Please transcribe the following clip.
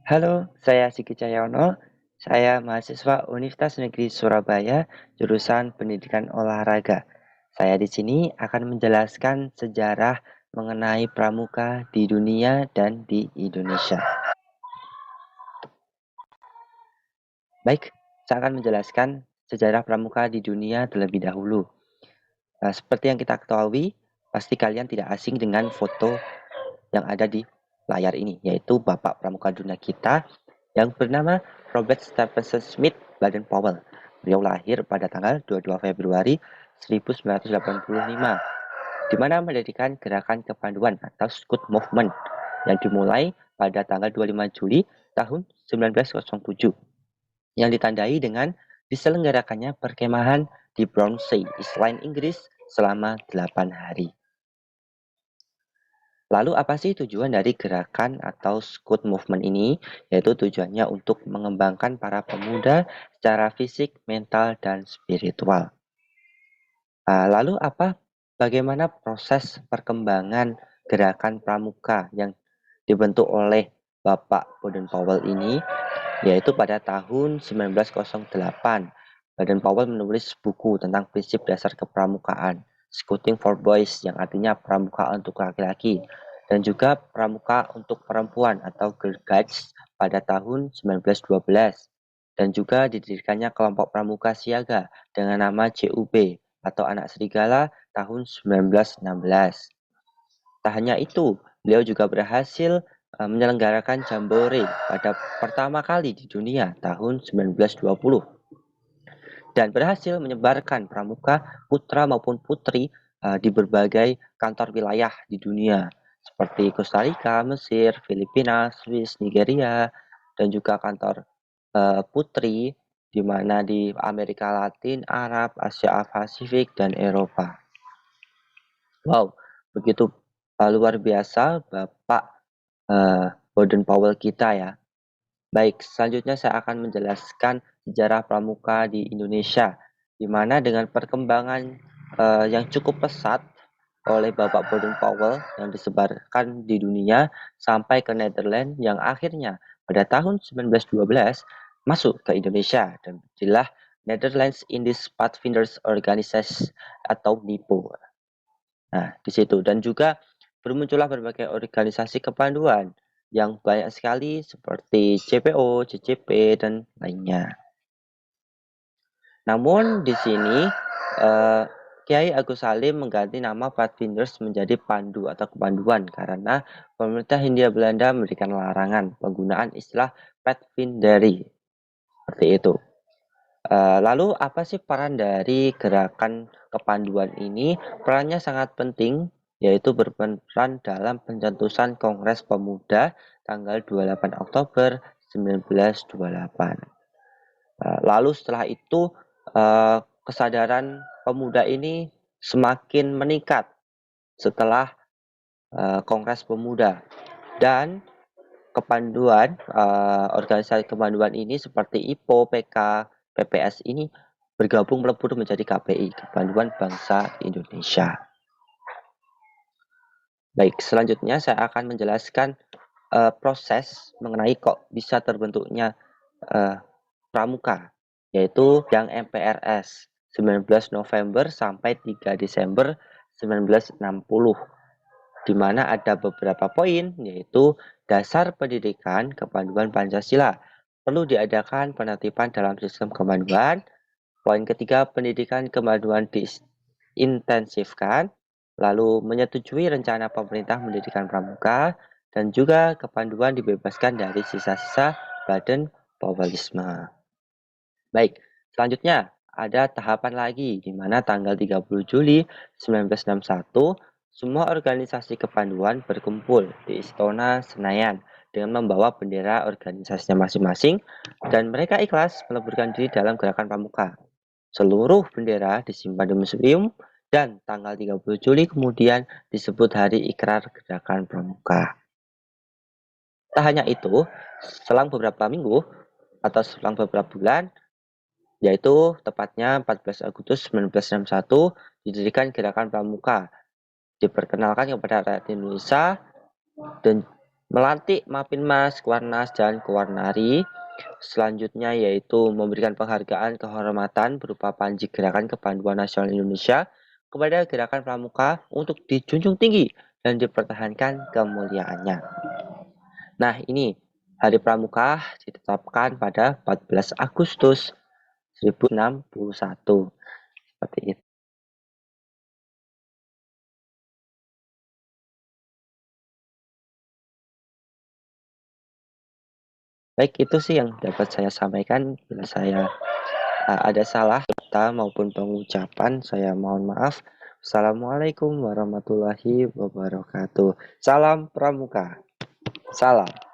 Halo, saya Sigi Cahyono. Saya mahasiswa Universitas Negeri Surabaya, jurusan Pendidikan Olahraga. Saya di sini akan menjelaskan sejarah mengenai pramuka di dunia dan di Indonesia. Baik, saya akan menjelaskan sejarah pramuka di dunia terlebih dahulu. Seperti yang kita ketahui, pasti kalian tidak asing dengan foto yang ada di layar ini, yaitu Bapak Pramuka Dunia kita yang bernama Robert Stephenson Smith Baden-Powell. Beliau lahir pada tanggal 22 Februari 1985, di mana mendirikan gerakan kepanduan atau Scout Movement yang dimulai pada tanggal 25 Juli tahun 1907, yang ditandai dengan diselenggarakannya perkemahan di Brownsea, Island Inggris selama 8 hari. Lalu apa sih tujuan dari gerakan atau Scout Movement ini? Yaitu tujuannya untuk mengembangkan para pemuda secara fisik, mental, dan spiritual. Lalu bagaimana proses perkembangan gerakan pramuka yang dibentuk oleh Bapak Baden-Powell ini? Yaitu pada tahun 1908, Baden-Powell menulis buku tentang prinsip dasar kepramukaan, Scouting for Boys, yang artinya pramuka untuk laki-laki, dan juga pramuka untuk perempuan atau Girl Guides pada tahun 1912, dan juga didirikannya kelompok pramuka siaga dengan nama CUB atau Anak Serigala tahun 1916. Tak hanya itu, beliau juga berhasil menyelenggarakan Jambore pada pertama kali di dunia tahun 1920 dan berhasil menyebarkan pramuka putra maupun putri di berbagai kantor wilayah di dunia seperti Costa Rica, Mesir, Filipina, Swiss, Nigeria, dan juga kantor putri di mana di Amerika Latin, Arab, Asia Pasifik, dan Eropa. Wow, begitu luar biasa Bapak Baden-Powell kita ya. Baik, selanjutnya saya akan menjelaskan sejarah pramuka di Indonesia, di mana dengan perkembangan yang cukup pesat oleh Bapak Baden-Powell yang disebarkan di dunia sampai ke Netherlands yang akhirnya pada tahun 1912 masuk ke Indonesia dan berdirilah Netherlands Indies Pathfinders Organization atau NIPO. Nah, di situ dan juga bermuncullah berbagai organisasi kepanduan yang banyak sekali seperti CPO, CCP, dan lainnya. Namun di sini Kiai Agus Salim mengganti nama Pathfinders menjadi Pandu atau kepanduan karena pemerintah Hindia Belanda memberikan larangan penggunaan istilah Pathfindery seperti itu. Lalu apa sih peran dari gerakan kepanduan ini? Perannya sangat penting, yaitu berperan dalam pencetusan Kongres Pemuda tanggal 28 Oktober 1928. Lalu setelah itu kesadaran pemuda ini semakin meningkat setelah Kongres Pemuda dan kepanduan organisasi kepanduan ini seperti IPO, PK, PPS ini bergabung melebur menjadi KPI, Kepanduan Bangsa Indonesia. Baik, selanjutnya saya akan menjelaskan proses mengenai kok bisa terbentuknya pramuka, yaitu yang MPRS 19 November sampai 3 Desember 1960. Di mana ada beberapa poin, yaitu dasar pendidikan kepanduan Pancasila. Perlu diadakan penertiban dalam sistem kepanduan. Poin ketiga, pendidikan kepanduan diintensifkan. Lalu menyetujui rencana pemerintah mendirikan pramuka. Dan juga kepanduan dibebaskan dari sisa-sisa badan Powellisme. Baik, selanjutnya ada tahapan lagi di mana tanggal 30 Juli 1961 semua organisasi kepanduan berkumpul di Istora Senayan dengan membawa bendera organisasinya masing-masing dan mereka ikhlas meleburkan diri dalam gerakan pramuka. Seluruh bendera disimpan di museum dan tanggal 30 Juli kemudian disebut Hari Ikrar Gerakan Pramuka. Tak hanya itu, selang beberapa minggu atau selang beberapa bulan, yaitu tepatnya 14 Agustus 1961 didirikan Gerakan Pramuka, diperkenalkan kepada rakyat Indonesia dan Melantik Mapinmas, Kuarnas, dan Kuarnari. Selanjutnya yaitu memberikan penghargaan kehormatan berupa Panji Gerakan Kepanduan Nasional Indonesia kepada Gerakan Pramuka untuk dijunjung tinggi dan dipertahankan kemuliaannya. Nah, ini Hari Pramuka ditetapkan pada 14 Agustus 1061. Seperti itu. Baik, itu sih yang dapat saya sampaikan. Bila saya ada salah kata maupun pengucapan, saya mohon maaf. Assalamualaikum warahmatullahi wabarakatuh. Salam Pramuka. Salam.